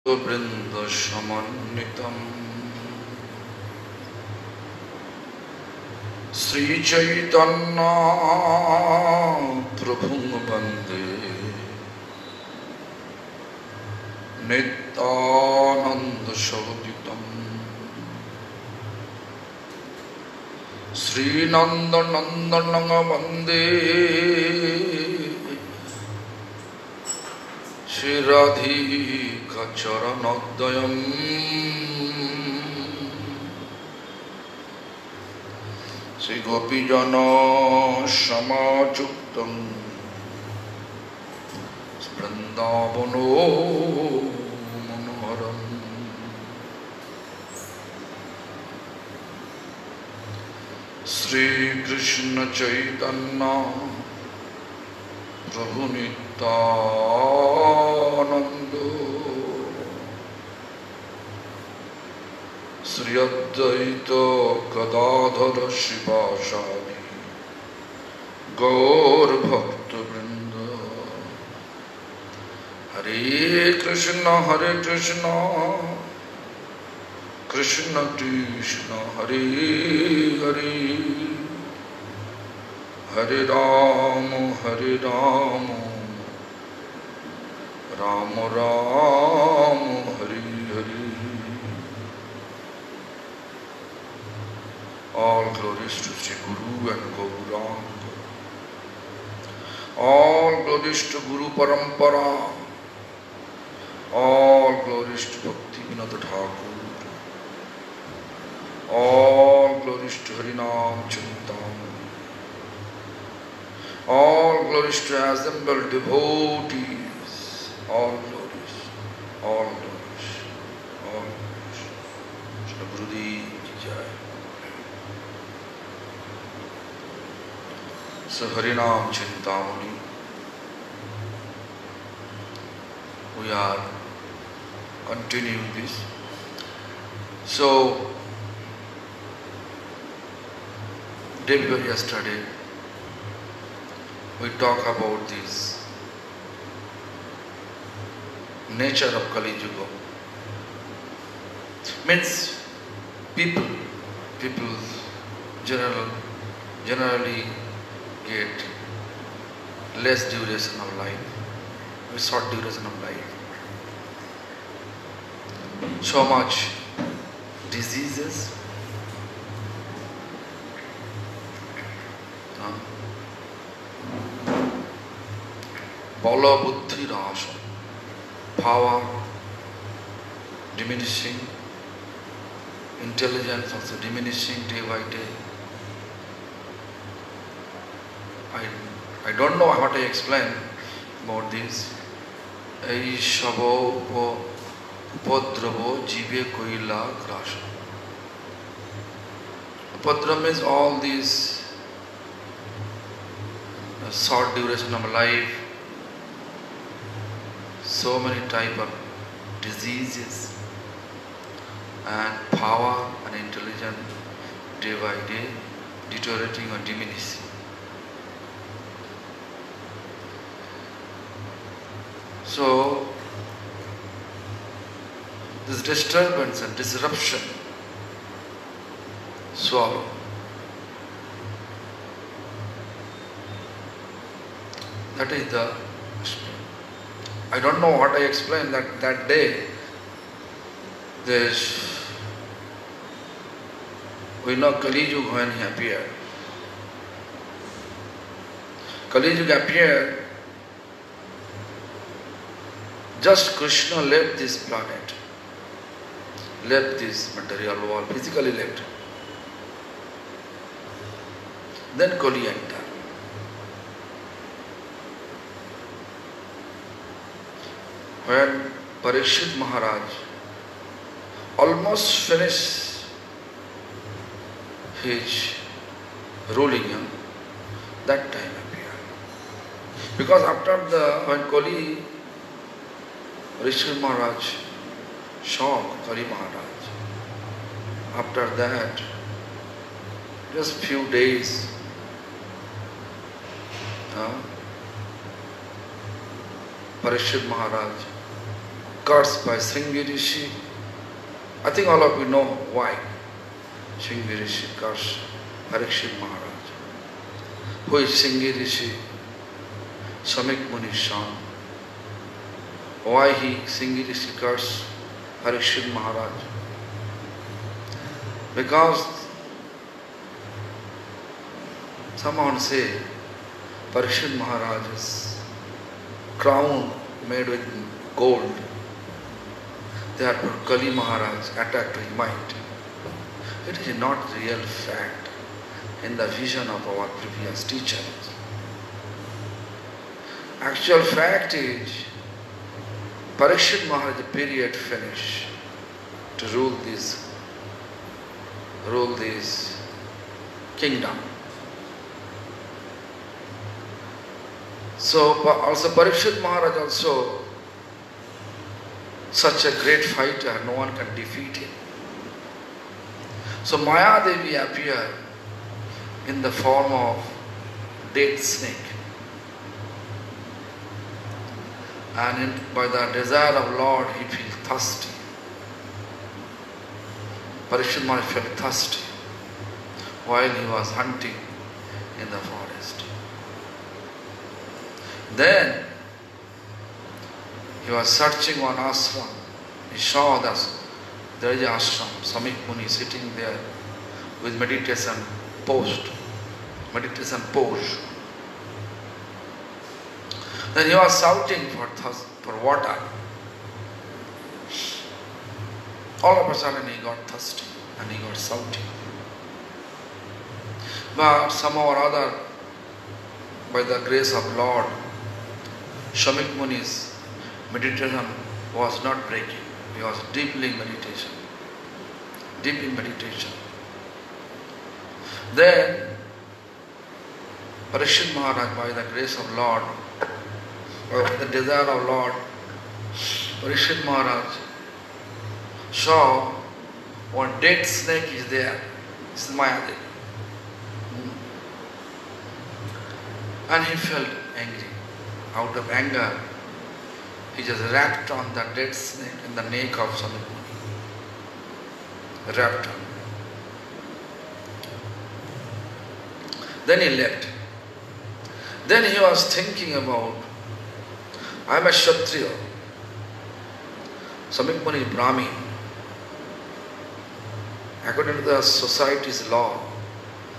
वृंद समन्वितम् श्री चैतन्य प्रभुं वंदे नित्यानंद सहोदितम् श्री नंद नंदनं वंदे श्री राधिका चरणोदयम् श्री गोपीजन समायुक्तं वृंदावनो मनोहरम् श्री कृष्ण चैतन्य प्रभु नित्यानंद श्री अद्वैत गदाधर शिवासादि गौर भक्त वृंद हरे Krishna Krishna Krishna Hare Hare Hare Ram Ram Ram Hare Hare. All glories to Sri Guru and Gauranga. All glories to Guru Parampara. All glories to Bhaktivinoda Thakur. All glories to Harinam Chintamani. All glories to assembled devotees. All glories. Shri Gurudev ki jai. So Harinam Chintamani, we are continuing this. So, day before yesterday, we talk about this nature of Kali Yuga. Means people generally get less duration of life, a short duration of life. So much diseases, bala buddhi rasa, power diminishing, intelligence also diminishing day by day. I don't know how to explain about this. Ei shabo upadravo jive koila krasha. Upadra means all these short duration of life, so many type of diseases, and power and intelligence day by day deteriorating or diminishing. So, this disturbance and disruption, swallow. That is the, I don't know what I explained that day. We know Kali Yuga when he appeared. Kali Yuga appeared. Just Krishna left this planet, left this material world, physically left. Then Kali entered. When Parikshit Maharaj almost finished his ruling, that time appeared. Because after when Kali, Parikshit Maharaj saw Kali Maharaj. After that, just few days, Parikshit Maharaj cursed by Shringi Rishi. I think all of you know why Shringi Rishi cursed Parikshit Maharaj. Who is Shringi Rishi? Samik Muni's son. Why Shringi Rishi cursed Parikshit Maharaj? Because someone say Parikshit Maharaj's crown made with gold. Therefore Kali Maharaj attacked his mind. It is not real fact in the vision of our previous teachers. Actual fact is Parikshit Maharaj period finished to rule this kingdom. So also Parikshit Maharaj also such a great fighter, no one can defeat him. So Maya Devi appeared in the form of dead snake. And by the desire of Lord, he felt thirsty. Parikshit Maharaj felt thirsty while he was hunting in the forest. Then he was searching one ashram. He saw that there is an ashram, Samik Muni sitting there with meditation pose. Then he was shouting for water. All of a sudden he got thirsty and he got shouting. But somehow or other, by the grace of Lord, Samik Muni's meditation was not breaking. He was deep in meditation. Then Parikshit Maharaj, by the grace of Lord, or the desire of Lord, Parikshit Maharaj saw one dead snake is there. This is Mayadevi. And he felt angry. Out of anger, he just rapped on the dead snake in the neck of Samik Muni. Rapped on. Then he left. Then he was thinking about, I am a Kshatriya. Samik Muni is Brahmin. According to the society's law,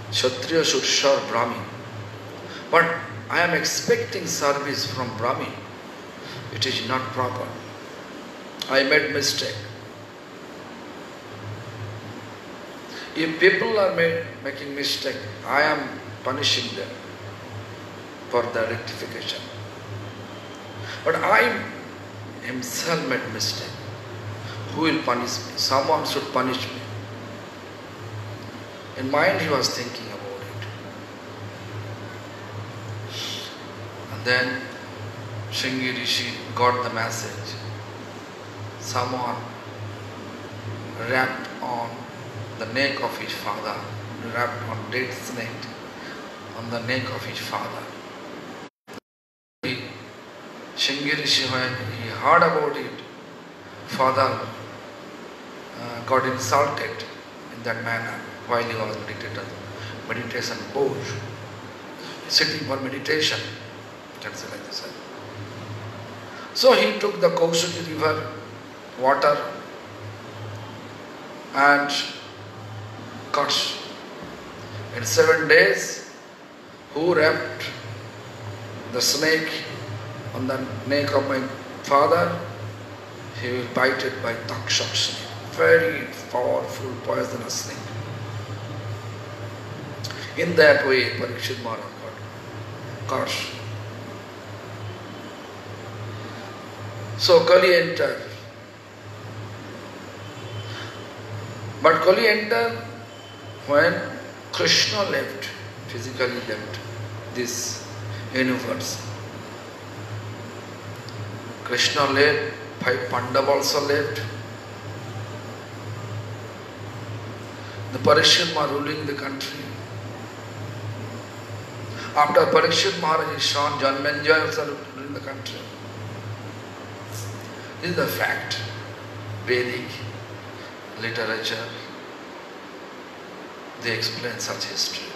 Kshatriya should serve Brahmin. But I am expecting service from Brahmin. It is not proper. I made mistake. If people are making mistake, I am punishing them for the rectification. But I himself made mistake. Who will punish me? Someone should punish me. In mind he was thinking about it. And then Shringi Rishi got the message. Someone rapped on the neck of his father, rapped on dead snake on the neck of his father. Shringi Rishi, when he heard about it, father got insulted in that manner while he was meditation pose, sitting for meditation. Can say like this. So he took the Kausuki river water and cut. In 7 days, who wrapped the snake on the neck of my father? He will bite it by Takshak snake, very powerful poisonous snake. In that way, Parikshit Maharaj got cursed. So Kali entered. But Kali entered when Krishna left, physically left this universe. Krishna left, 5 Pandavas also left. The Parikshit Maharaj ruling the country. After Parikshit Maharaj, his son Janmenjay also ruling the country. This is the fact. Vedic literature, they explain such history.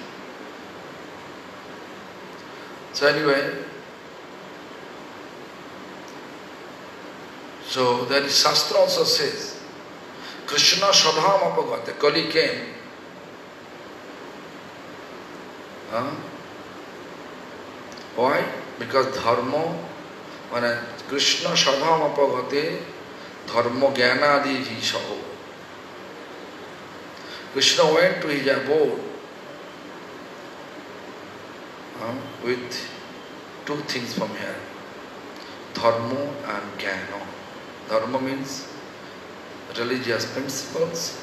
So anyway, so that Shastra also says, Krishna Shadham Apagate, Kali came. Why? Because Dharma, when Krishna Shadham Apagate, Dharma Jnana Adi Vishaho. Krishna went to his abode with two things from here, Dharma and Jnana. Dharma means religious principles,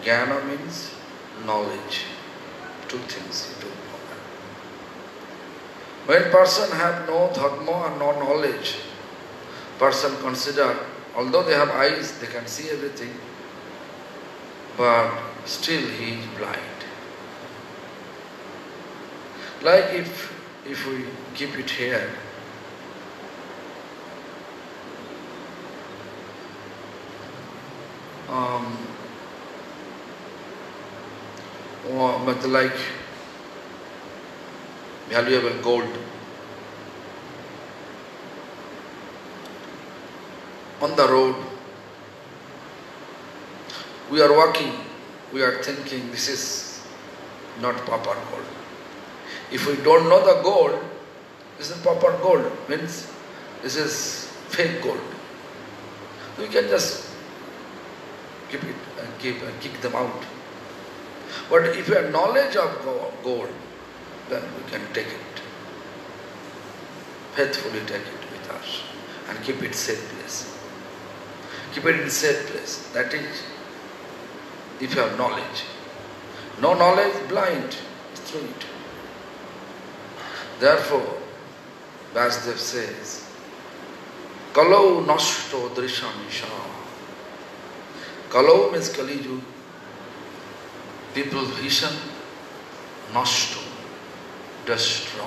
Jnana means knowledge. Two things he took from here. When person have no Dharma and no knowledge, person consider, although they have eyes, they can see everything, but still he is blind. Like if we keep it here, but like valuable gold on the road, we are walking, we are thinking this is not proper gold. If we don't know the gold, this is proper gold, means this is fake gold. We can just keep it and kick them out. But if we have knowledge of gold, then we can take it, faithfully take it with us and keep it safe place. Keep it in safe place. That is, if you have knowledge. No knowledge, blind, through it. Therefore, Vasudev says, Kalau nashto drishamisha. Kalau means Kali Yuga. People's vision, nashto, destroy.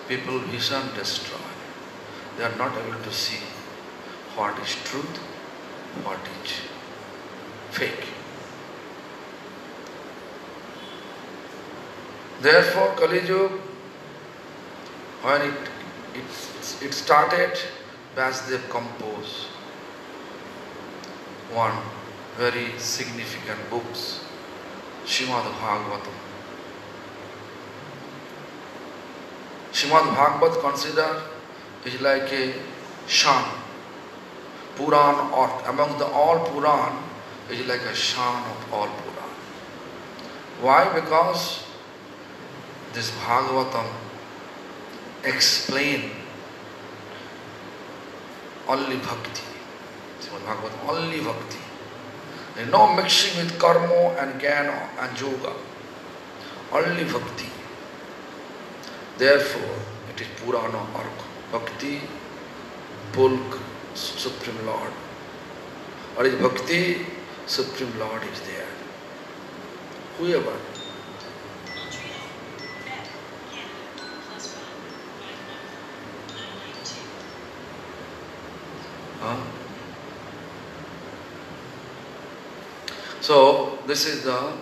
People vision, destroy. They are not able to see what is truth, what is fake. Therefore, Kali Yuga, when it started, Vasudev composed one very significant books, Srimad Bhagavatam. Srimad Bhagavatam considered is like a shan, Puran, or among the all Puran is like a shan of all Puran. Why? Because this Bhagavatam explain only bhakti. Srimad Bhagavatam, only bhakti. There is no mixing with karma and jnana and yoga. Only bhakti. Therefore, it is Purana Arka. Bhakti, Pulk, Supreme Lord. Or is Bhakti, Supreme Lord is there. Whoever. So this is the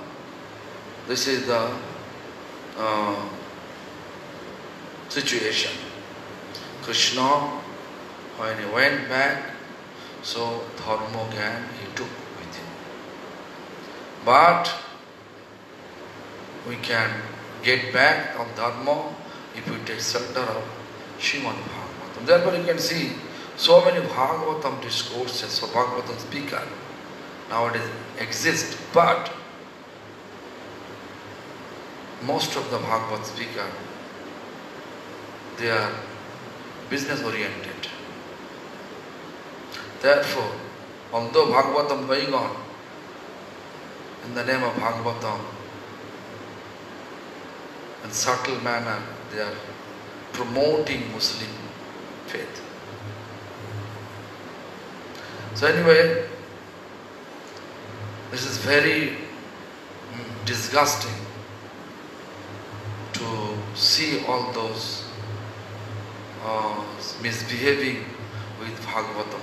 situation. Krishna, when he went back, so Dharma Gyan he took with him. But we can get back of Dharma if we take shelter of Srimad Bhagavatam. Therefore you can see so many Bhagavatam discourses, so Bhagavatam speaker nowadays exist, but most of the Bhagavad speaker, they are business oriented. Therefore, although Bhagavatam going on, in the name of Bhagavatam, in subtle manner, they are promoting Muslim faith. So anyway, this is very disgusting to see all those misbehaving with Bhagavatam.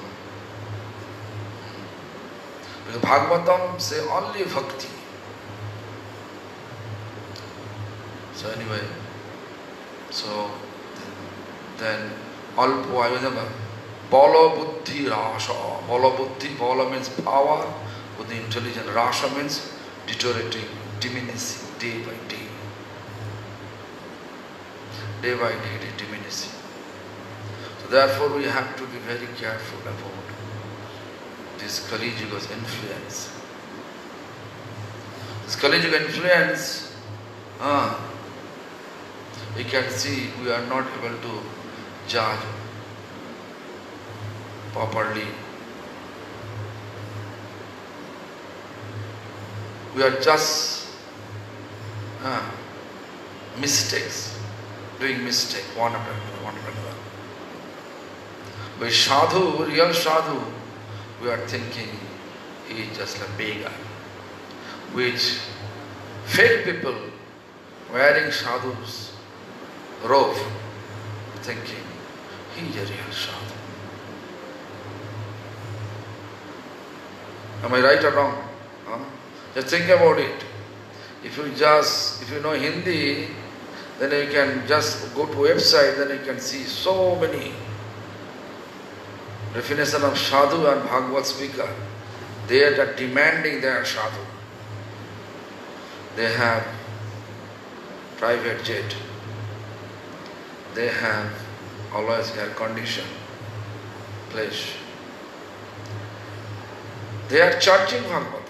Because Bhagavatam say only bhakti. So anyway, so then Alpo Ayodhama, Bala Buddhi Rasha. Bala Buddhi, Bala means power, Buddhi intelligence, Rasha means deteriorating, diminishing day by day. Day by day it is diminishing. So therefore we have to be very careful about this Kali Yuga's influence. This Kali Yuga influence, we can see we are not able to judge properly. We are just mistakes, doing mistake one after another, one after another. But sadhu, real sadhu, we are thinking he is just a beggar. Which fake people wearing sadhu's robe, thinking he is a real sadhu. Am I right or wrong? Just think about it. If you know Hindi, then you can just go to website, then you can see so many definition of sadhu and Bhagavad speaker. They are demanding their sadhu. They have private jet. They have always air conditioned place. They are charging Bhagavatam.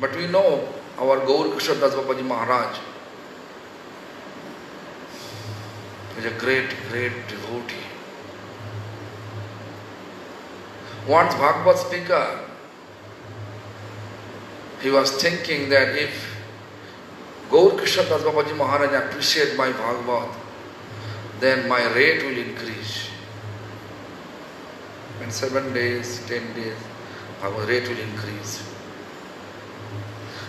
But we know our Gaur Kishore Das Babaji Maharaj is a great, great devotee. Once Bhagavad speaker, he was thinking that if Gaur Kishore Das Babaji Maharaj appreciate my Bhagavad, then my rate will increase. In 7 days, 10 days, our rate will increase.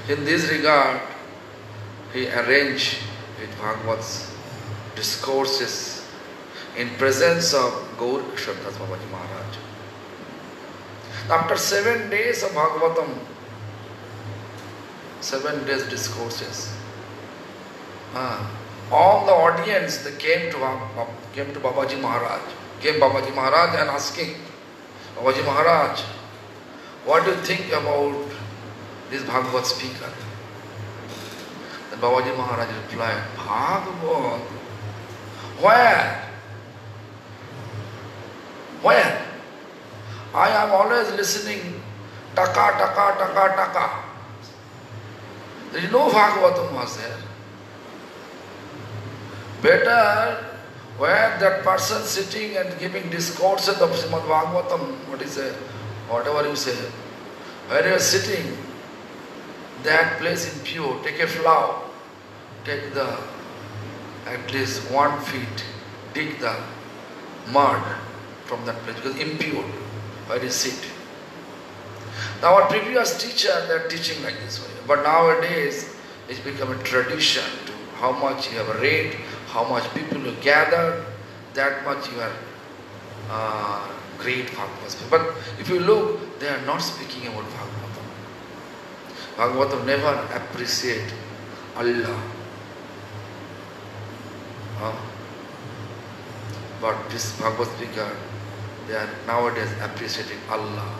In this regard, he arranged with Bhagavad's discourses in presence of Gaur Kishore Das Babaji Maharaj. After 7 days of Bhagavatam, 7 days discourses, all the audience they came to Babaji Maharaj and asking, Babaji Maharaj, what do you think about this Bhagavad speaker? Then Babaji Maharaj replied, Bhagavad? Where? Where? I am always listening, taka, taka, taka, taka. There is no Bhagavatam was there. Better where that person sitting and giving discourses of Srimad Bhagavatam, whatever you say, where you are sitting, that place impure, take a flower, take at least 1 feet, dig the mud from that place, because impure, where you sit. Now our previous teacher, they are teaching like this way, but nowadays it's become a tradition to how much you have read, how much people you gather, that much you are great Bhagavad. But if you look, they are not speaking about Bhagavatam. Bhagavatam never appreciate Allah. But this Bhagavad speaker, they are nowadays appreciating Allah.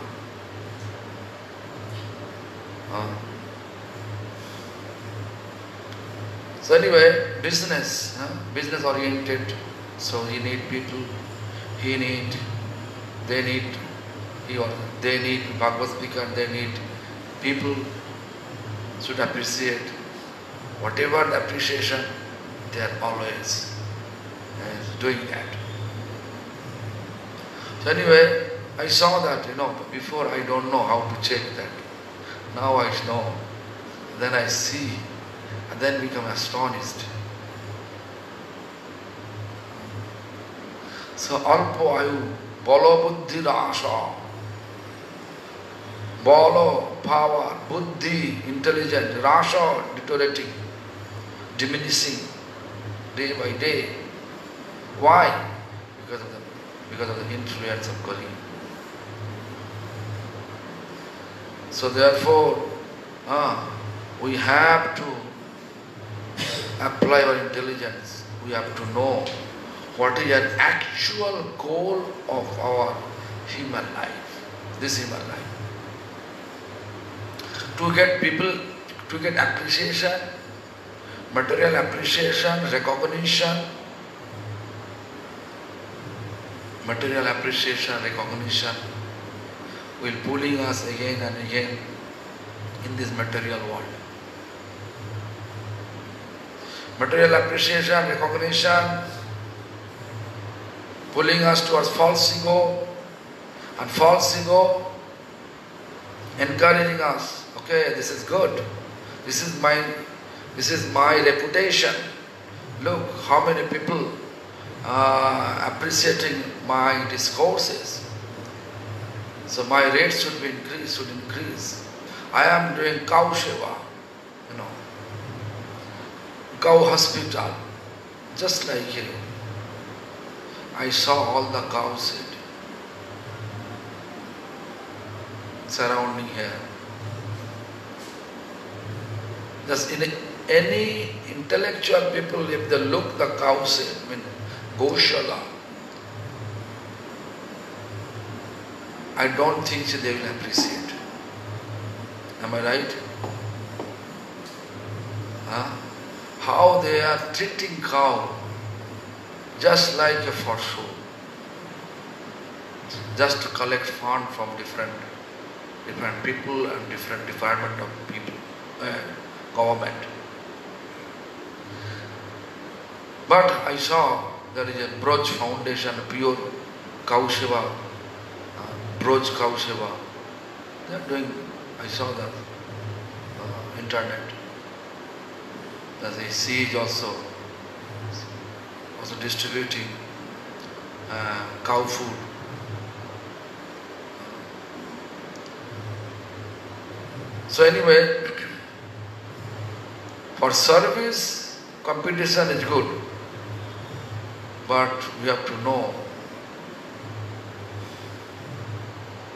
So anyway, business oriented. So he need people, they need Bhagavad speaker, they need people should appreciate. Whatever the appreciation, they are always doing that. So anyway, I saw that, before I don't know how to check that. Now I know. Then I see, and then become astonished. So alpo ayu, bala buddhi rasha. Bala, power, buddhi, intelligent, rasha, deteriorating, diminishing day by day. Why? Because of the influence of Kali. So therefore, we have to apply our intelligence. We have to know what is an actual goal of our human life, this human life. To get people, to get appreciation, material appreciation, recognition, material appreciation, recognition will pulling us again and again in this material world. Material appreciation, recognition, pulling us towards false ego, and false ego encouraging us, okay, this is good, this is my reputation. Look how many people are appreciating my discourses. So my rates should be increase. I am doing cow seva, cow hospital, just like here. I saw all the cows surrounding here. Just in any intellectual people, if they look the cows, Goshala, I don't think they will appreciate. Am I right? How they are treating cow just like a for show, just to collect fund from different people and different department of people, government. But I saw there is a Broj Foundation, pure cow seva, Broj cow seva. They are doing, I saw that internet. The siege also distributing cow food. So anyway, for service, competition is good, but we have to know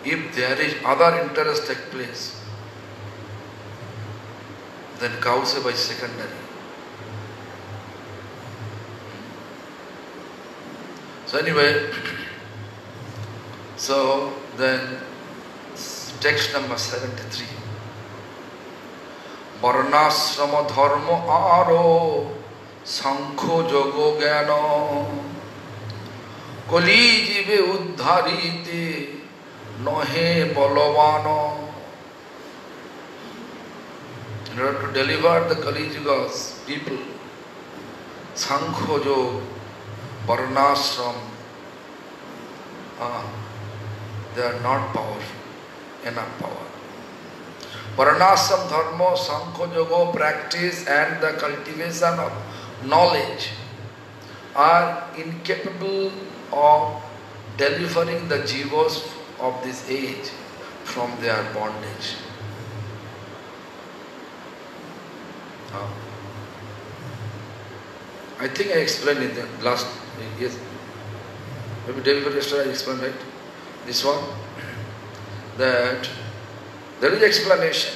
if there is other interest take place, then cow seva is secondary. So anyway, so then text number 73. Varnasrama dharma aro sankho jogo gyano koli jive uddharite nohe balavano. In order to deliver the Kali Yuga's people, sankho yoga, varnashram, they are not powerful, enough power. Varnashram dharma, sankho yoga practice and the cultivation of knowledge are incapable of delivering the jivas of this age from their bondage. I think I explained in the last, yes, maybe day before yesterday I explained, right? This one, that there is explanation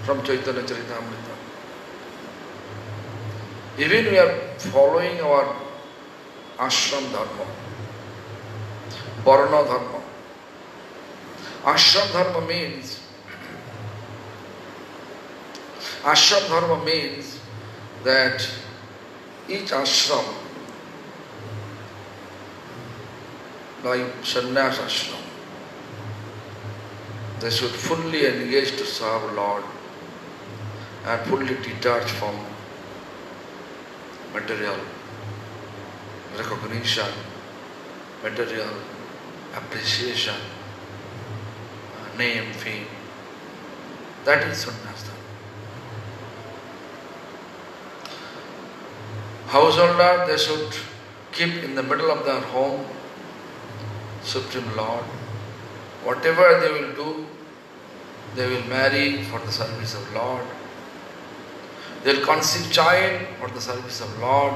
from Chaitanya Charitamrita. Even we are following our ashram dharma, varna dharma. Ashram dharma means that each ashram, like sannyas ashram, they should fully engage to serve Lord and fully detach from material recognition, material appreciation, name, fame. That is sannyas dharma. Householder, they should keep in the middle of their home Supreme Lord. Whatever they will do, they will marry for the service of Lord. They will conceive child for the service of Lord.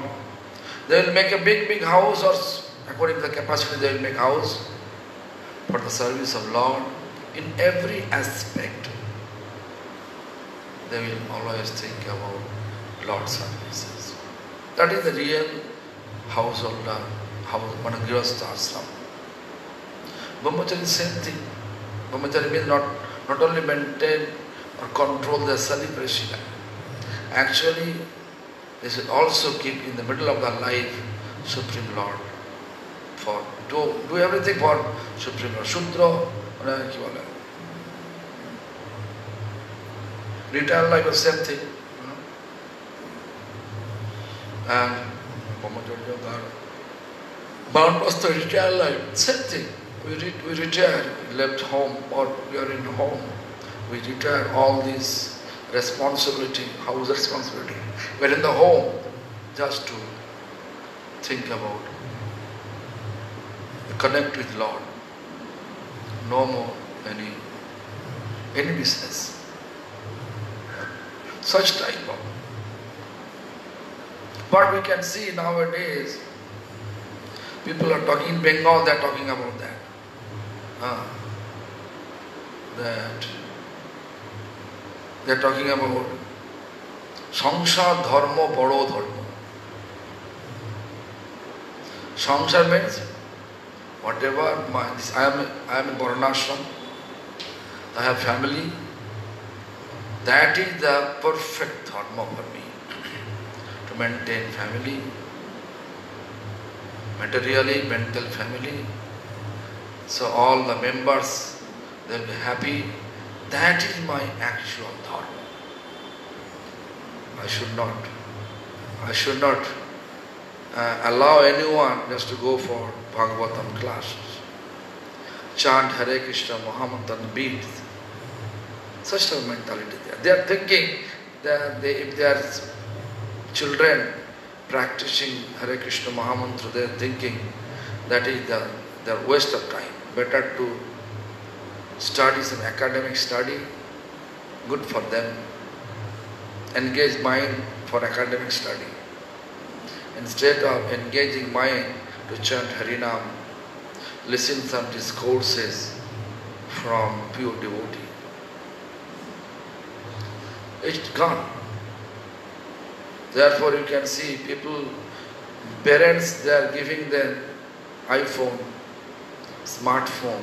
They will make a big house, or according to the capacity they will make house. for the service of Lord in every aspect. They will always think about Lord's services. That is the real householder, Grihastha ashram. Brahmachari is same thing. Brahmachari means not only maintain or control their celebration. Actually, they should also keep in the middle of their life Supreme Lord. For do everything for Supreme Lord. Shudra, retail life is same thing. And bound was the retail life, same thing. We retire, we left home or we are in home. We retire all these responsibility, house responsibility. We are in the home just to think about, connect with Lord. No more any business. Such type of. But we can see nowadays, people are talking in Bengal, they are talking about that. That they are talking about Sangsar Dharma Bado Dharma. Sangsar means whatever I am in Varnashram, I have family, that is the perfect dharma for me. To maintain family, materially, mental family. So all the members, they will be happy. That is my actual dharma. I should not allow anyone just to go for Bhagavatam classes, chant Hare Krishna, Mahamantra and beats. Such a mentality there. They are thinking that if their children practicing Hare Krishna Mahamantra, they are thinking that is their waste of time. Better to study some academic study, good for them. Engage mind for academic study. Instead of engaging mind to chant Harinam, listen some discourses from pure devotee. It's gone. Therefore you can see people, parents, they are giving them iPhone, smartphone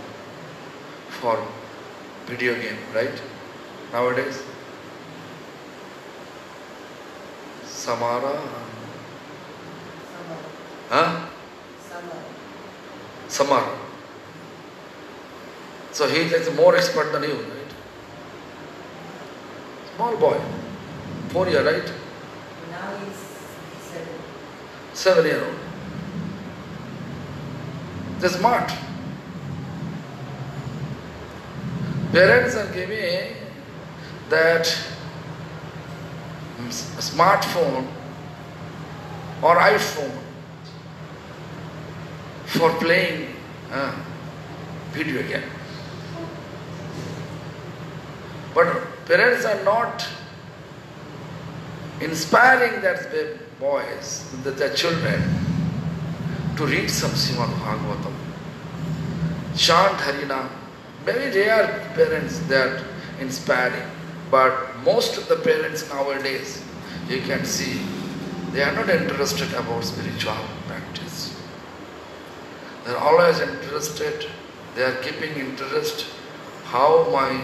for video game, right? Nowadays. Samara? Huh? Samara. So he is more expert than you, right? Small boy, 4 years, right? Now he's 7 years old. They're smart. Parents are giving that smartphone or iPhone for playing video game. But parents are not inspiring that boys, their children, to read some Srimad Bhagavatam, chant Harinam. Very rare parents that inspiring, but most of the parents nowadays, you can see, they are not interested about spiritual practice. They are always interested, they are keeping interest how my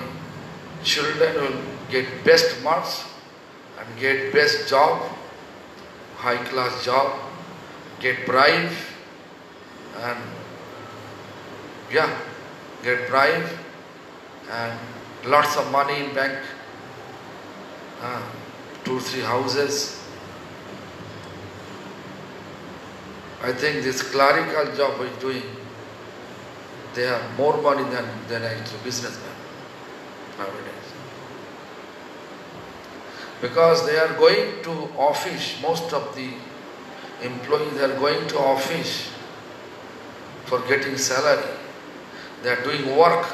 children will get best marks and get best job, high class job, get bribe and get bribe and lots of money in bank, 2 or 3 houses. I think this clerical job is doing, they have more money than actual businessmen nowadays. Because they are going to office, most of the employees are going to office for getting salary. They are doing work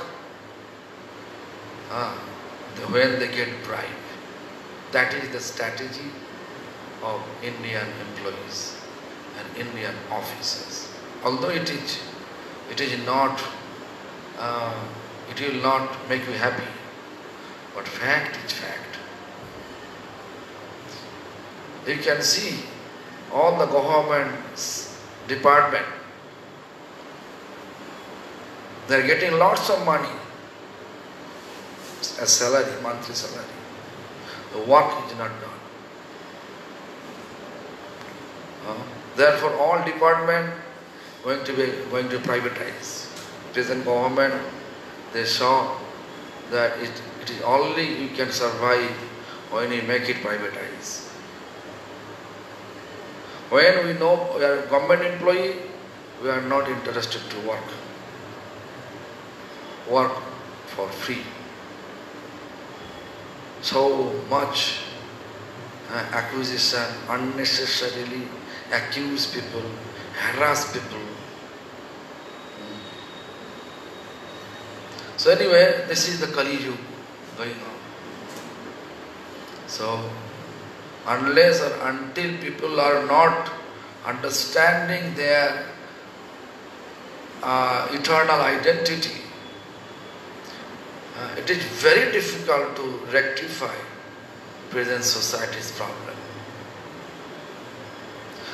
when they get bribe. That is the strategy of Indian employees and Indian officers. Although it is not it will not make you happy. But fact is fact. You can see all the government department, they are getting lots of money as salary, monthly salary. The work is not done. Therefore, all department going to privatize. Present government, they saw that it is only you can survive when you make it privatize. When we know we are a government employee, we are not interested to work for free. So much acquisition, unnecessarily accuse people, harass people. So anyway, this is the Kali Yuga going on. So unless or until people are not understanding their eternal identity, it is very difficult to rectify present society's problem.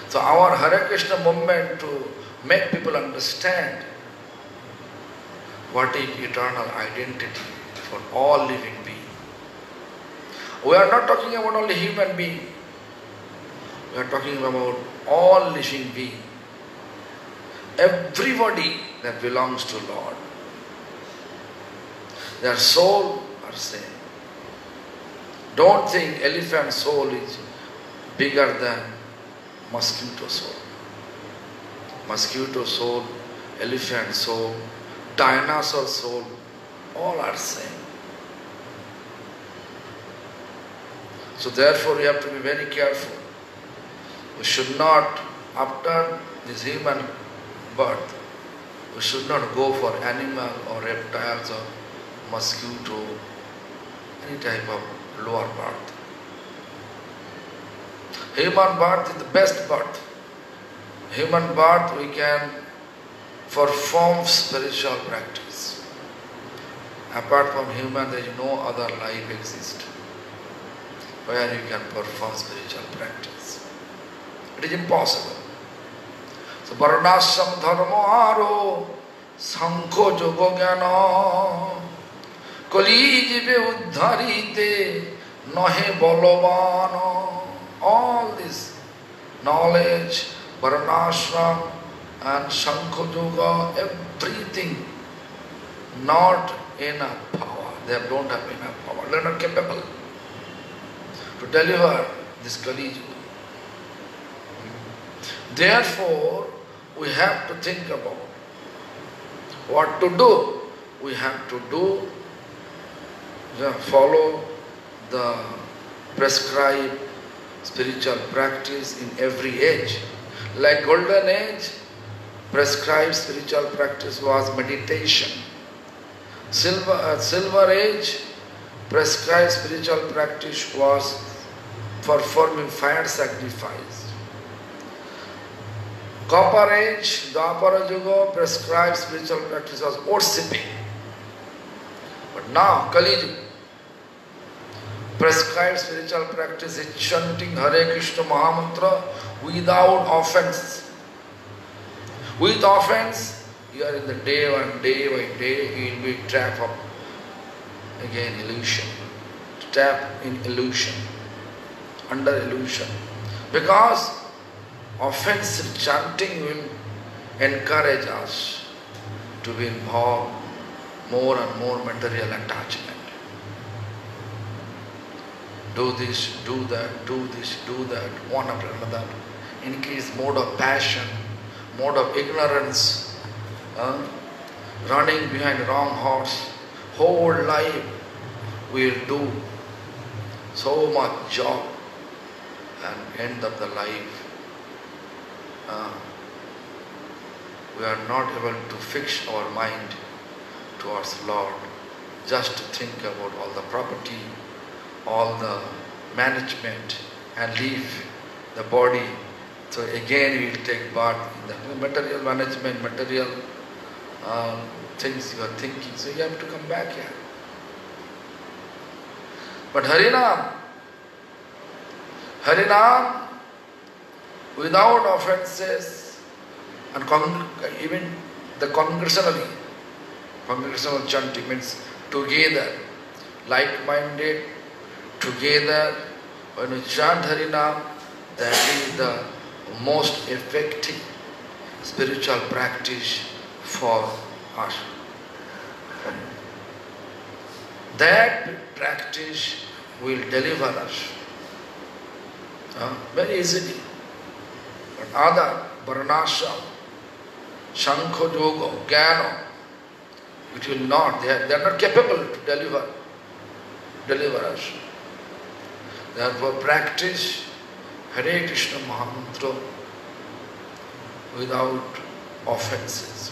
So our Hare Krishna movement to make people understand what is eternal identity for all living beings. We are not talking about only human being. We are talking about all living beings. Everybody that belongs to Lord. Their soul are same. Don't think elephant soul is bigger than mosquito soul. Mosquito soul, elephant soul, dinosaur soul, all are same. So therefore we have to be very careful. We should not, after this human birth, we should not go for animal or reptiles or mosquito, any type of lower birth. Human birth is the best birth. Human birth we can perform spiritual practice. Apart from human, there is no other life exists where you can perform spiritual practice. It is impossible. So Varnashram dharma aro sankho yoga jnana kali jive uddharite nahe balavan. All this knowledge, Varnashram and Shankha Yoga, everything not enough power. They don't have enough power. They are not capable to deliver this Kali Yuga. Therefore, we have to think about what to do. We have to follow the prescribed spiritual practice in every age. Like golden age, prescribed spiritual practice was meditation. Silver age, prescribed spiritual practice was performing fire sacrifice. Copper age, Dwapara Yuga, prescribed spiritual practice was worshipping. But now, Kali Yuga, prescribed spiritual practice is chanting Hare Krishna Mahamantra without offense. With offense, you are in the day by day, you will be trapped of, again, illusion. Trapped in illusion, under illusion. Because offensive chanting will encourage us to be involved more and more material attachment. Do this, do that, do this, do that, one after another. Increase mode of passion, mode of ignorance, running behind wrong horse. Whole life we will do so much job and end of the life. We are not able to fix our mind towards Lord, just to think about all the property, all the management and leave the body. So again we will take part in the material management, material things you are thinking. So you have to come back here. But Harinam, without offenses, and even the congregational chanting means together, like-minded, together, when we chant Harinam, that is the most effective spiritual practice for us. That practice will deliver us very easily. But other, Varnashram, Shankha Yoga, Jnana, it will not, they are not capable to deliver us. Therefore practice Hare Krishna Mahamantra without offenses.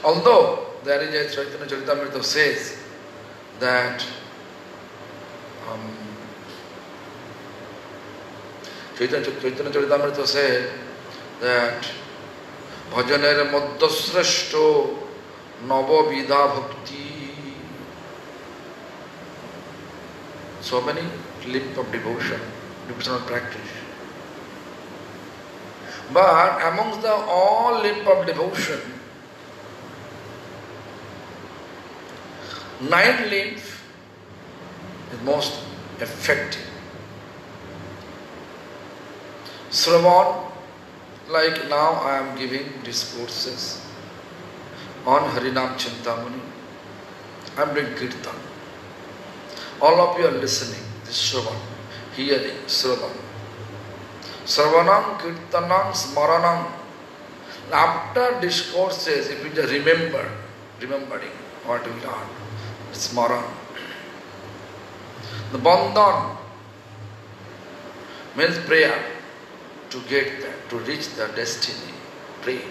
Although there is a Chaitanya Charitamrita says that Chaitanya Charitamrita says that Bhajaner Madhyasrashto Navavidha Bhakti. So many limp of devotion, devotional practice. But amongst the all limp of devotion, 9 limbs is most effective. Sravan, like now I am giving discourses on Harinam Chintamani. I am doing Kirtan. All of you are listening, this Sravan, hearing, Sravan. Sravanam, Kirtanam, Smaranam. After discourses, if you just remembering what we learned, Smaran. The Bandhan means prayer to get there, to reach the destiny. Pray.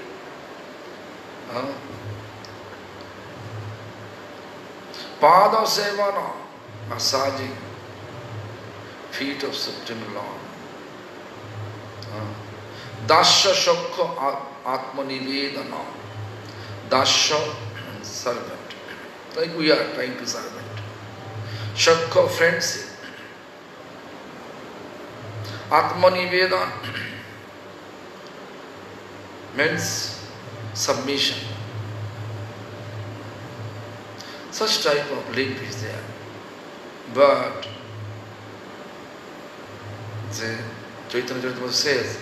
Pada Sevana, massaging feet of Supreme Lord. Dasya Shakha Atmanivedana. Dasya, servant. Like we are trying to servant. Shakha, friendship. Atmanivedana means submission. Such type of link is there. But the Chaitanya Charitamrita says,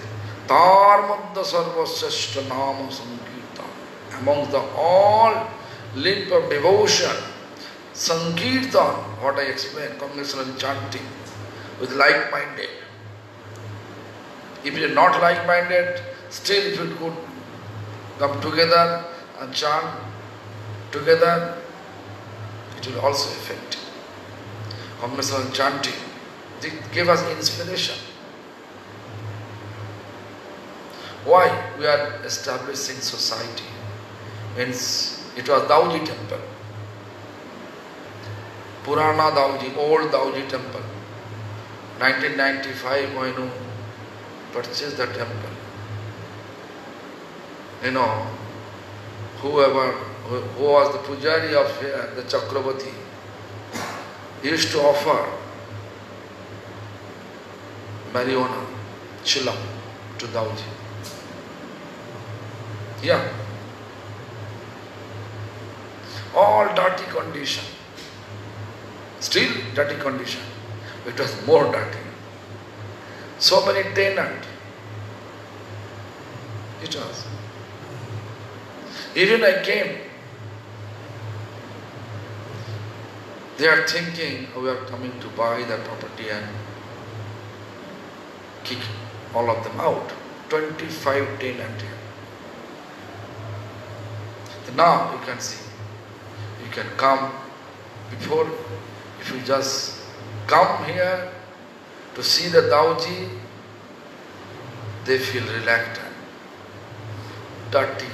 Tar Madhya Sarvasrashta Nama Sankirtan. Amongst the all limp of devotion, Sankirtan, what I explained, congregational chanting, with like-minded. If you are not like-minded, still if you could come together and chant together, it will also affect. Congregational chanting, it gave us inspiration. Why? We are establishing society. Means it was Dauji temple. Purana Dauji, old Dauji temple. 1995, Moinu purchased the temple. You know, who was the pujari of here, the Chakravarti, used to offer marijuana, chilam to Dauji. Yeah. All dirty condition. Still dirty condition. It was more dirty. So many tenants. It was. Even I came, they are thinking we are coming to buy the property and kick all of them out. 25 tenants here. Now you can see, you can come before, if you just come here to see the Dauji, they feel reluctant, dirty,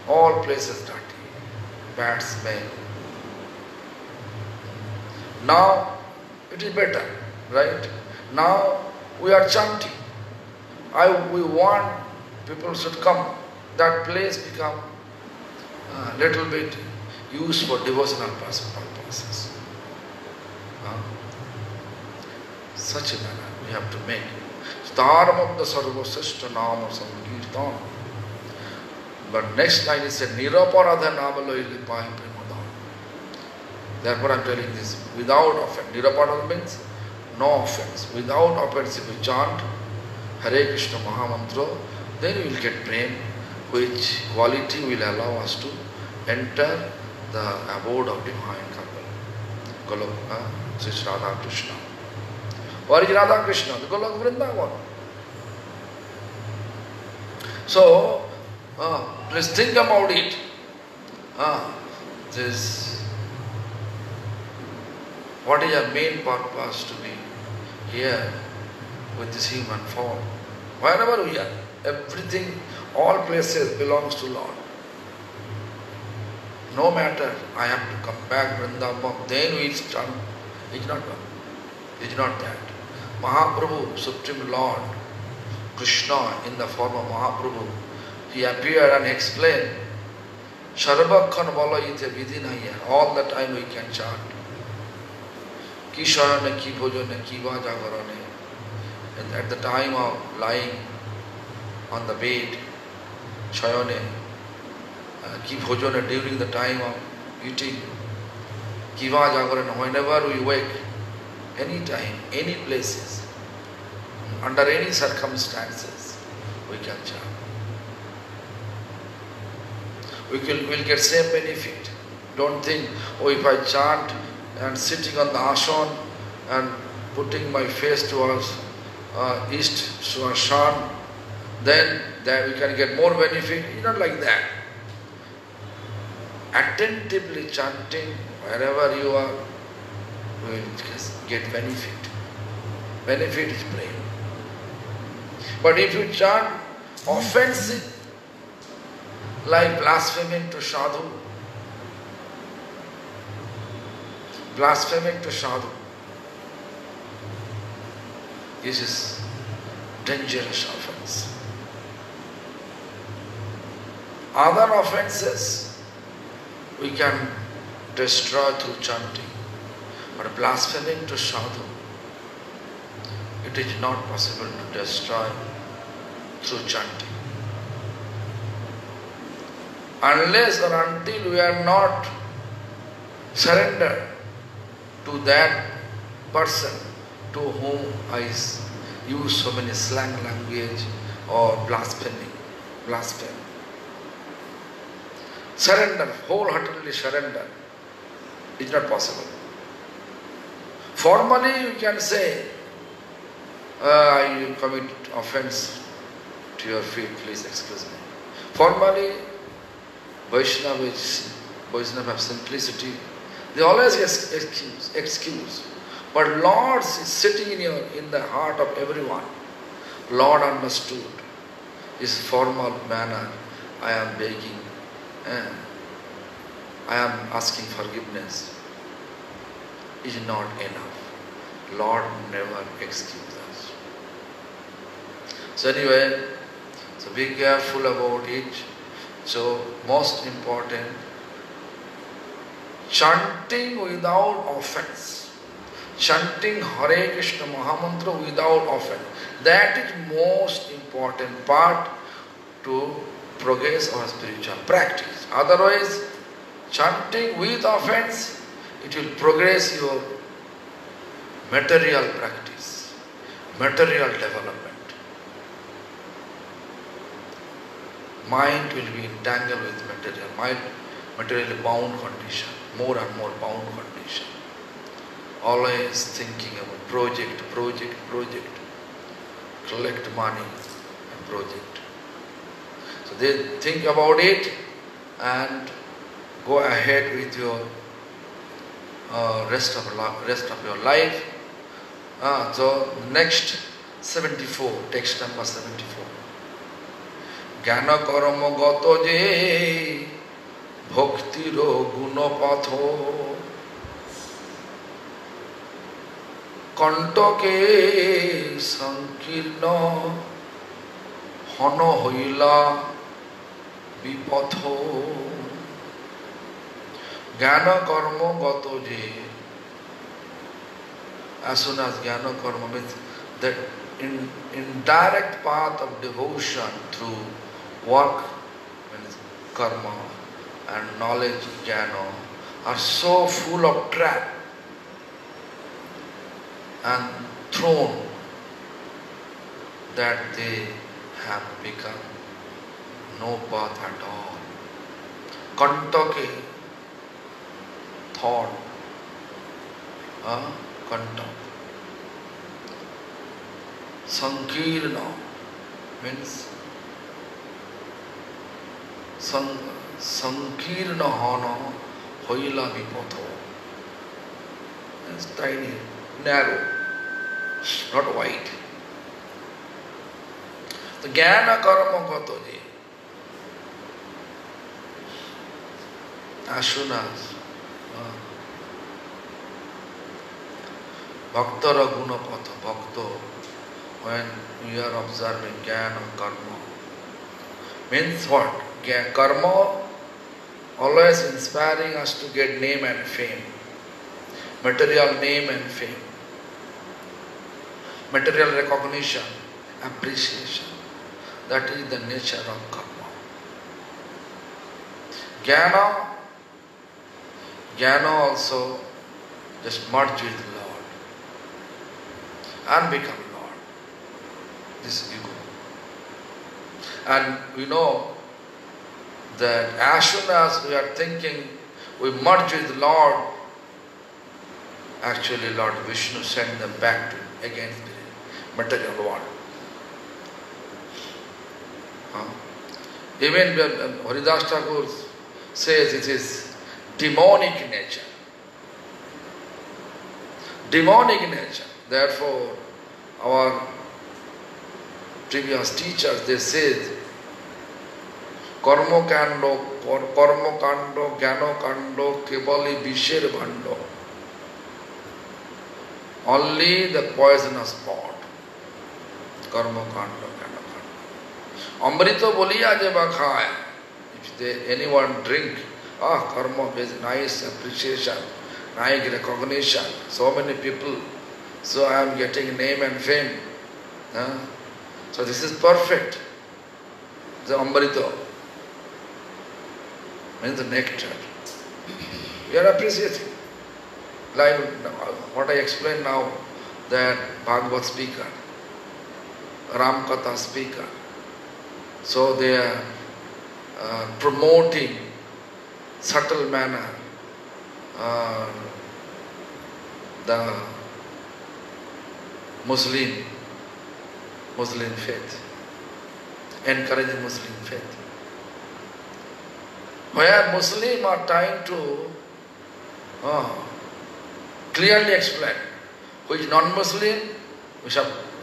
all places dirty, bad smell. Now it is better, right? Now we are chanting. we want people should come. That place become a little bit used for devotional purposes. Such a manner we have to make. Dharma the sarvasreshta nama sankirtan. But next line is a niraparadha namalo ilipai premadam. Therefore I am telling this without offense. Niraparadha means no offense. Without offense, if we chant Hare Krishna Mahamantra, then we will get prem, which quality will allow us to enter the abode of divine couple. Golok, Sri Radha Krishna. Or is Radha Krishna? The Golok Vrindavan. So, please think about it. What is our main purpose to be here with this human form? Wherever we are, everything, all places belongs to Lord. No matter, I have to come back Vrindavan, then we start. It's not that. It's not that. Mahaprabhu, Supreme Lord, Krishna in the form of Mahaprabhu, he appeared and explained, Sarvakhan Bala Ite Vidinaya, all the time we can chant. Ki Shayane, Ki Bhojane, Ki Vajagarane. And at the time of lying on the bed, Shayane, Ki Bhojane, during the time of eating, Ki Vajagarane, whenever we wake, any time, any places, under any circumstances, we can chant. We will get same benefit. Don't think, oh, if I chant and sitting on the asana and putting my face towards east, towards sun, then we can get more benefit. It's not like that. Attentively chanting wherever you are, we will get benefit. Benefit is plain. But if you chant offensive, like blaspheming to sadhu, this is dangerous offense. Other offenses we can destroy through chanting, but blaspheming to sadhu, it is not possible to destroy through chanting. Unless or until we are not surrendered to that person to whom I use so many slang language or blaspheme. Surrender, wholeheartedly surrender, is not possible. Formally you can say, I commit offense to your feet, please excuse me. Formally, Vaishnava have simplicity. They always excuse. But Lord is sitting in the heart of everyone. Lord understood his formal manner. I am begging. I am asking forgiveness. Is not enough. Lord never excuses us. So anyway, so be careful about it. So most important, chanting without offense. Chanting Hare Krishna Mahamantra without offense. That is most important part to progress our spiritual practice. Otherwise, chanting with offense, it will progress your material practice, material development. Mind will be entangled with material, mind, materially bound condition, more and more bound condition. Always thinking about project, collect money and project. So they think about it and go ahead with your rest of your life. So next 74, text number 74. Jnana karma gato je bhaktiro gunapatho kantake sankirna হন হইলা বিপথ জ্ঞান কর্ম গত যে as soon as jnana karma means that in direct path of devotion through work means karma and knowledge jnana are so full of trap and thrown that they have become no path at all. Kantake thought, Kantak. Sankirna means Sankirna hana hoila vipatho. It's tiny, narrow, not wide. The jnana karma gato je. As soon as Bhaktara guna patha, bhakta, when we are observing jnana karma, means what? Karma always inspiring us to get name and fame, material name and fame, material recognition, appreciation. That is the nature of karma. Jnana also just merge with Lord and become Lord. This is ego. And we know that as soon as we are thinking we merge with Lord, actually Lord Vishnu sent them back to again the material world. Even Haridas Thakur says it is demonic nature. Demonic nature. Therefore, our previous teachers, they said, Karma kando, jnana kando, kebali bisher bhando. Only the poisonous pot. Karma kando, jnana kando. Amrita boliya jeba khaya. If anyone drink, karma is nice appreciation, nice recognition, so many people, so I am getting name and fame. So this is perfect. The Amrita means the nectar. We are appreciating. Like what I explained now, that Bhagavad speaker, Ram Katha speaker, so they are promoting subtle manner the Muslim faith, encouraging Muslim faith. Where Muslims are trying to clearly explain which non-Muslim,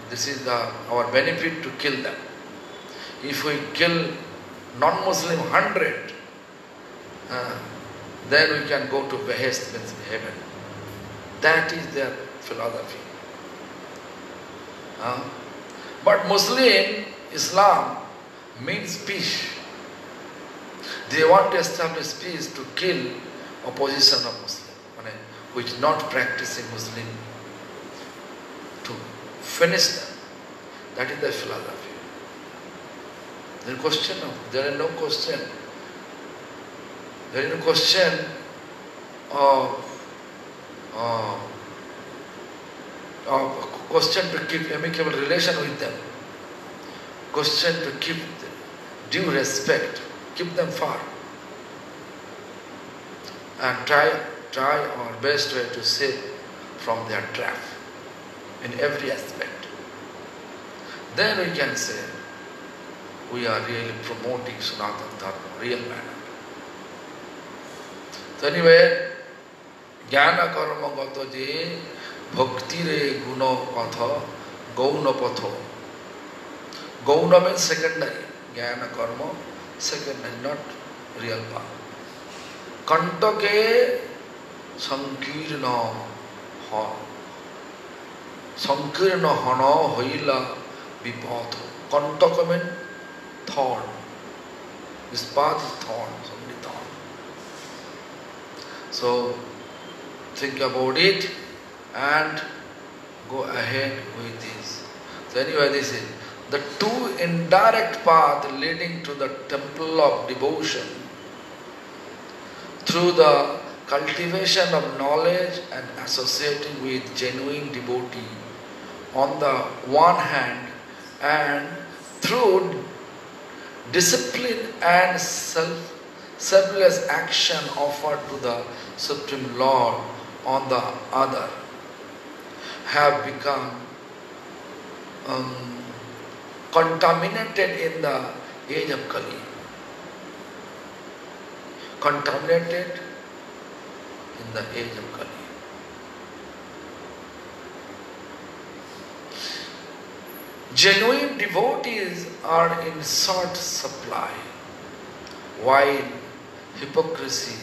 this is our benefit to kill them. If we kill non-Muslim 100, then we can go to Behest, means heaven. That is their philosophy. But Muslim, Islam means peace. They want to establish peace to kill opposition of Muslim, which not practicing Muslim, to finish them. That is their philosophy. There is no question. There is no question of question to keep amicable relation with them. Question to keep due respect, keep them far, and try our best way to save from their trap in every aspect. Then we can say we are really promoting Sanatana Dharma, real manner. So anyway, jnana karma gato je bhakti re guna patha gauna patho. Gauna means secondary. Jnana karma, secondary, not real path. Kantake sankirna hana hoila vipatho. Kantaka means thorn. This path is thorn, so many thorn. So think about it and go ahead with this. So anyway, this is the two indirect paths leading to the temple of devotion through the cultivation of knowledge and associating with genuine devotee on the one hand, and through discipline and selfless action offered to the Supreme Lord on the other, have become contaminated in the age of Kali. Contaminated in the age of Kali. Genuine devotees are in short supply, while hypocrisy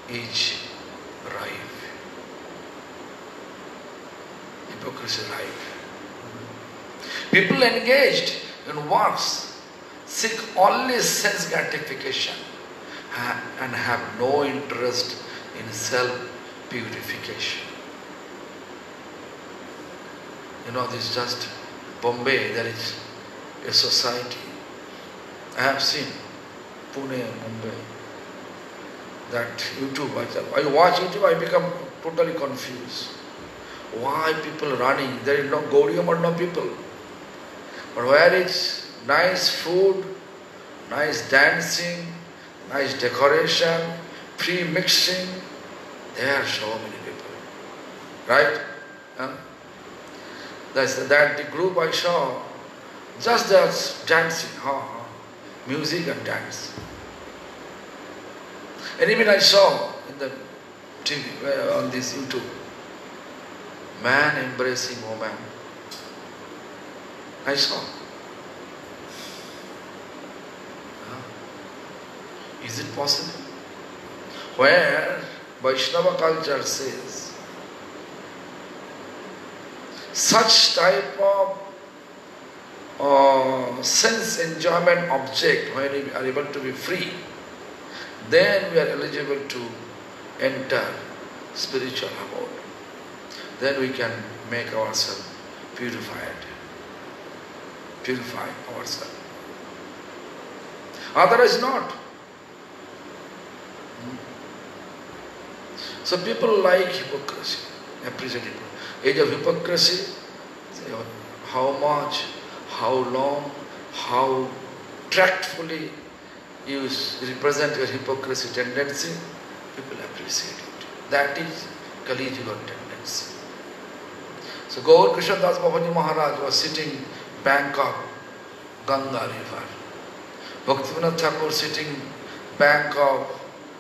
is rife. Hypocrisy rife. People engaged in works seek only sense gratification and have no interest in self-purification. You know, this is just Bombay, there is a society. I have seen Pune, Mumbai, that YouTube, I watch YouTube, I become totally confused. Why people running? There is no Gaudiya or no people. But where is nice food, nice dancing, nice decoration, free mixing, there are so many people. Right? Huh? That the group I saw, just that dancing, music and dance. And even I saw in the TV, on this YouTube, man embracing woman. I saw. Is it possible? Where Vaishnava culture says, such type of sense enjoyment object, when we are able to be free, then we are eligible to enter spiritual abode. Then we can make ourselves purified. Purify ourselves. Otherwise not. So people like hypocrisy, appreciate it. Age of hypocrisy, how much, how long, how tactfully you represent your hypocrisy tendency, people appreciate it. That is Kali Yuga tendency. So Gaur Krishna Das Babaji Maharaj was sitting bank of Ganga river. Bhaktivinoda Thakur sitting bank of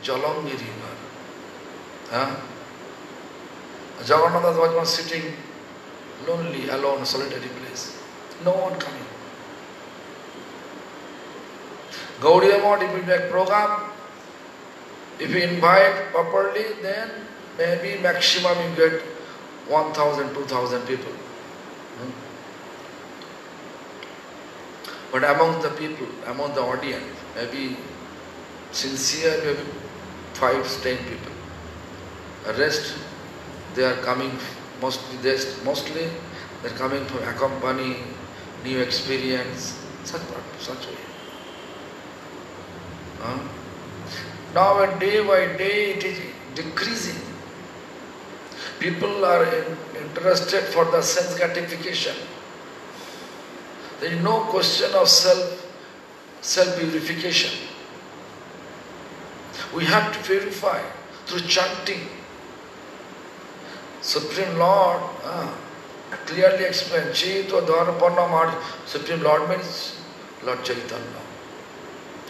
Jalangi river. Jagannath was sitting lonely, alone, solitary place. No one coming. Gaudiya Math, if we make program, if we invite properly, then maybe maximum you get 1,000, 2,000 people. But among the people, among the audience, maybe sincere, maybe 5, 10 people. The rest, they are coming, mostly they're coming to accompany new experience, such way. Now day by day it is decreasing. People are interested for the sense gratification. There is no question of self-purification. We have to purify through chanting. Supreme Lord clearly explained, Chaitya Dharapana Mari. Supreme Lord means Lord Chaitanya.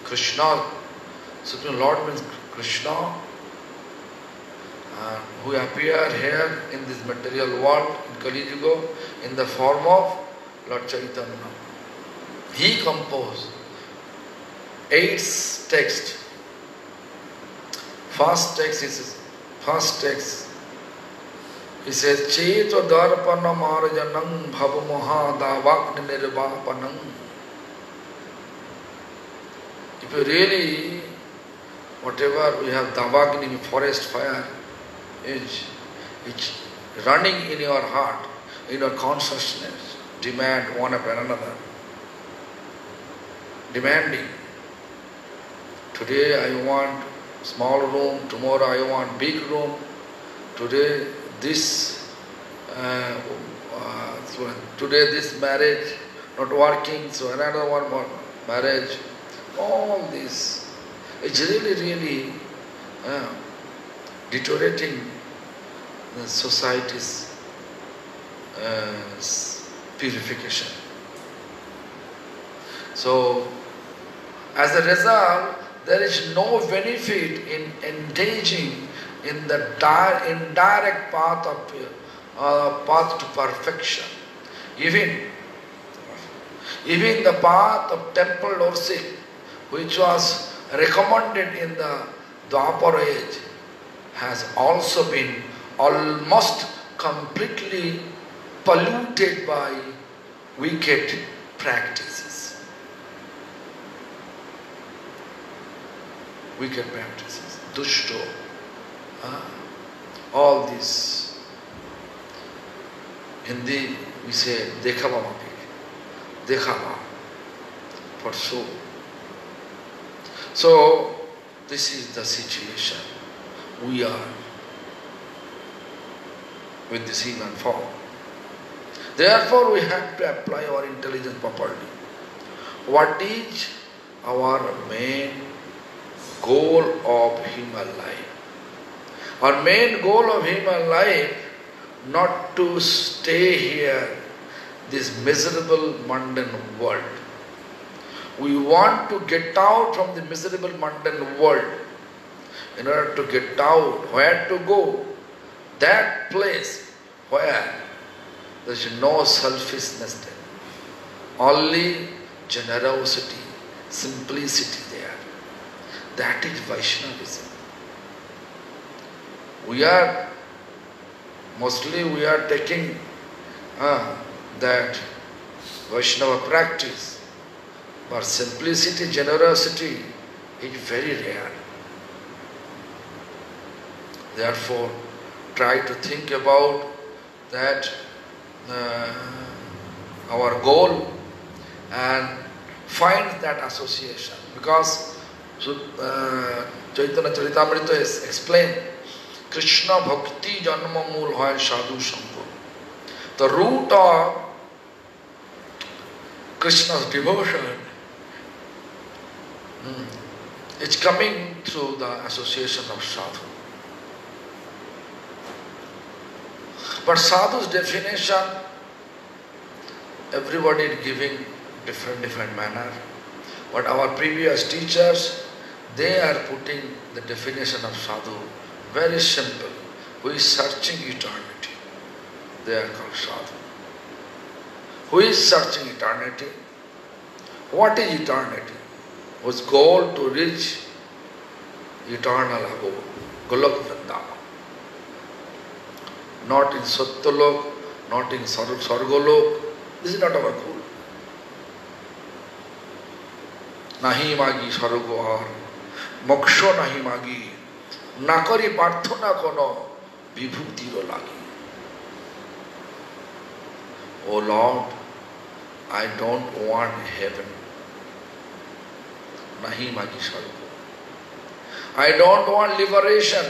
Krishna, Supreme Lord means Krishna, who appeared here in this material world, in Kali Yuga, in the form of Lord Chaitanya. He composed 8 texts. First text, he says, Chaitya Dharapana Marjanam Bhavamoha Davakni Nirvapanam. If you really, whatever we have Davagni, forest fire, it's running in your heart, in your consciousness, demand one upon another. Demanding. Today I want small room, tomorrow I want big room, today this marriage not working, so another one more marriage. All this is really deteriorating the society's purification. So, as a result, there is no benefit in engaging in the indirect path to perfection. Even the path of temple worship, which was recommended in the Dwapara age, has also been almost completely polluted by wicked practices. Wicked practices, dushto, all this. Hindi we say dekhava mapi, dekhava, for show. So this is the situation we are with this human form. Therefore we have to apply our intelligence properly. What is our main goal of human life? Our main goal of human life, not to stay here, this miserable mundane world. We want to get out from the miserable mundane world. In order to get out, where to go? That place where there is no selfishness there. Only generosity, simplicity there. That is Vaishnavism. Mostly we are taking that Vaishnava practice, but simplicity, generosity is very rare. Therefore, try to think about that our goal and find that association. Because Chaitanya Charitamrita is explained, Krishna Bhakti Janma Mool Hoy Sadhu Sangha. The root of Krishna's devotion is coming through the association of sadhu. But sadhu's definition, everybody is giving different manner. But our previous teachers, they are putting the definition of sadhu very simple. Who is searching eternity? They are called sadhu. Who is searching eternity? What is eternity? Whose goal to reach eternal abode, Golok Vrindavan. Not in Satyalok, not in Sargolok. This is not our goal. Nahi magi sargo ar, moksho nahi magi, nakari parthona kono vibhutiro lagi. Oh Lord, I don't want heaven. Nahi magi sargo. I don't want liberation.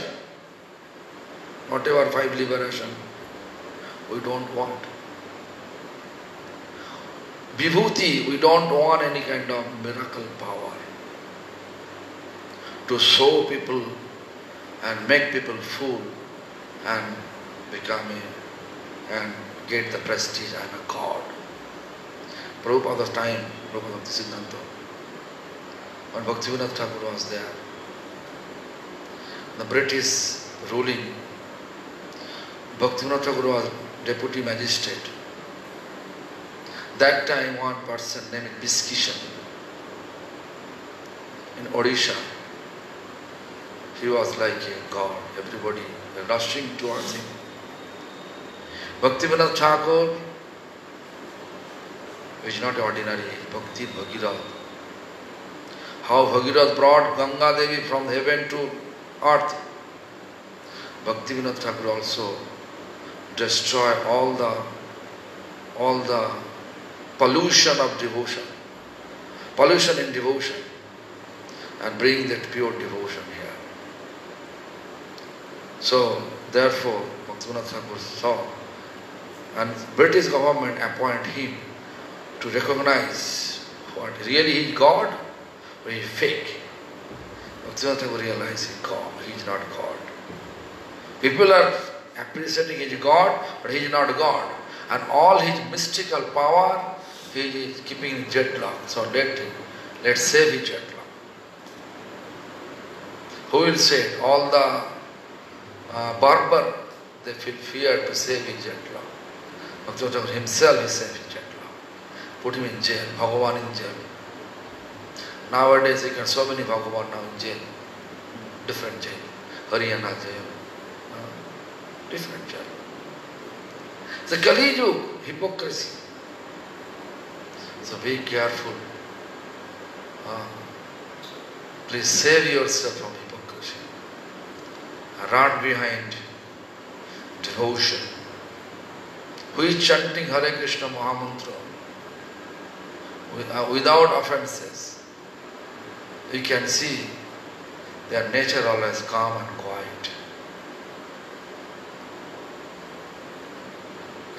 Whatever 5 liberation, we don't want. Vibhuti, we don't want any kind of miracle power to show people and make people fool and become and get the prestige and a god. Prabhupada's time, Prabhupada Siddhanta, when Bhaktivinoda Thakur was there, the British ruling, Bhaktivinoda Thakur was deputy magistrate. That time one person named Biskishan in Odisha, he was like a god, everybody rushing towards him. Bhaktivinoda Thakur is not ordinary, Bhakti Bhagirath. how Bhagirath brought Ganga Devi from heaven to earth. Bhaktivinoda Thakur also destroy all the pollution of devotion, pollution in devotion, and bring that pure devotion here. So therefore Bhaktivinoda Thakur saw, and British government appoint him to recognize what really he is God or he is fake. Bhaktivinoda Thakur realized he is God, he is not God. People are appreciating he is God, but he is not God. And all his mystical power, he is keeping in jet lag. So let's save his jet lag. Who will say it? All the barber, they feel fear to save his jet lag. Bhaktivinoda Thakur himself is saved his jet lag. Put him in jail, Bhagavan in jail. Nowadays you can so many Bhagavan now in jail. Different jail. Haryana jail. Different jail. It's a Kali Yuga, hypocrisy. So be careful. Please save yourself from hypocrisy. Run behind devotion. Who is chanting Hare Krishna Mahamantra without offenses? You can see their nature always calm and quiet.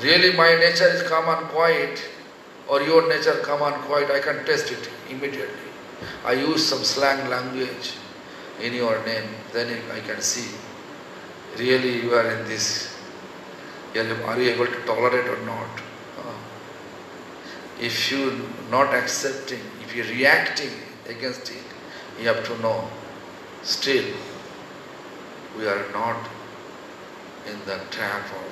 Really my nature is calm and quiet, or your nature calm and quiet, I can test it immediately. I use some slang language in your name, then I can see really you are in this. Are you able to tolerate or not? If you are not accepting, if you are reacting against it, you have to know, still we are not in the trap of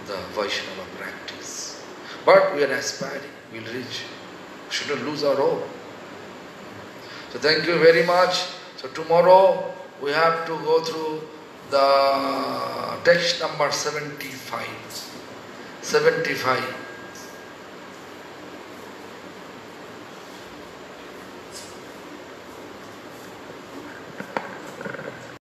the Vaishnava practice. But we are aspiring, we will reach. We shouldn't lose our hope. So thank you very much. So tomorrow we have to go through the text number 75. 75.